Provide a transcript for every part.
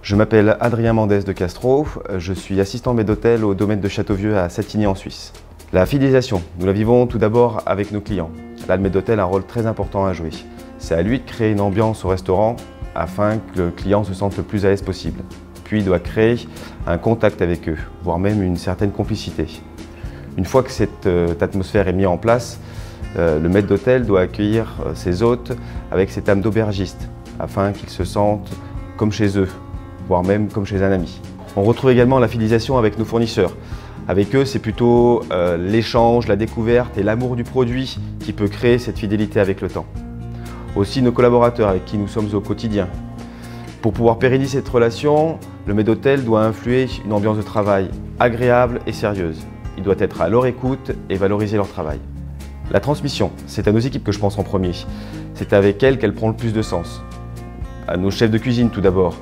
Je m'appelle Adrien Mendès de Castro, je suis assistant maître d'hôtel au domaine de Châteauvieux à Satigny en Suisse. La fidélisation, nous la vivons tout d'abord avec nos clients. Là, le maître d'hôtel a un rôle très important à jouer. C'est à lui de créer une ambiance au restaurant afin que le client se sente le plus à l'aise possible. Puis il doit créer un contact avec eux, voire même une certaine complicité. Une fois que cette atmosphère est mise en place, le maître d'hôtel doit accueillir ses hôtes avec cette âme d'aubergiste, afin qu'ils se sentent comme chez eux, voire même comme chez un ami. On retrouve également la fidélisation avec nos fournisseurs. Avec eux, c'est plutôt l'échange, la découverte et l'amour du produit qui peut créer cette fidélité avec le temps. Aussi nos collaborateurs avec qui nous sommes au quotidien. Pour pouvoir pérenniser cette relation, le maître d'hôtel doit influer une ambiance de travail agréable et sérieuse. Il doit être à leur écoute et valoriser leur travail. La transmission, c'est à nos équipes que je pense en premier. C'est avec elles qu'elle prend le plus de sens. À nos chefs de cuisine tout d'abord,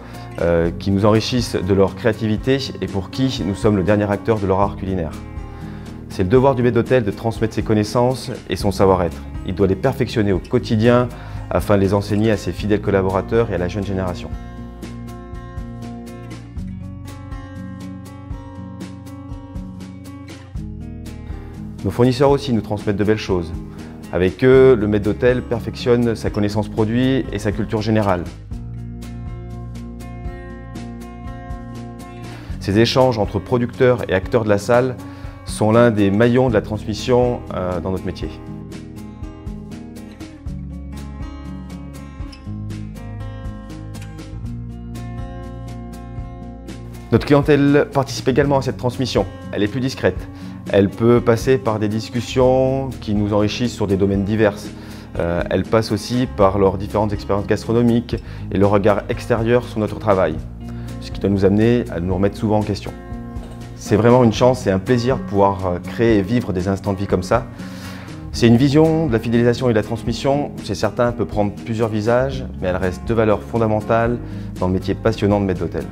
qui nous enrichissent de leur créativité et pour qui nous sommes le dernier acteur de leur art culinaire. C'est le devoir du maître d'hôtel de transmettre ses connaissances et son savoir-être. Il doit les perfectionner au quotidien afin de les enseigner à ses fidèles collaborateurs et à la jeune génération. Nos fournisseurs aussi nous transmettent de belles choses. Avec eux, le maître d'hôtel perfectionne sa connaissance produit et sa culture générale. Ces échanges entre producteurs et acteurs de la salle sont l'un des maillons de la transmission dans notre métier. Notre clientèle participe également à cette transmission. Elle est plus discrète. Elle peut passer par des discussions qui nous enrichissent sur des domaines divers. Elle passe aussi par leurs différentes expériences gastronomiques et le regard extérieur sur notre travail, ce qui doit nous amener à nous remettre souvent en question. C'est vraiment une chance et un plaisir de pouvoir créer et vivre des instants de vie comme ça. C'est une vision de la fidélisation et de la transmission, c'est certain, peut prendre plusieurs visages, mais elle reste deux valeurs fondamentales dans le métier passionnant de maître d'hôtel.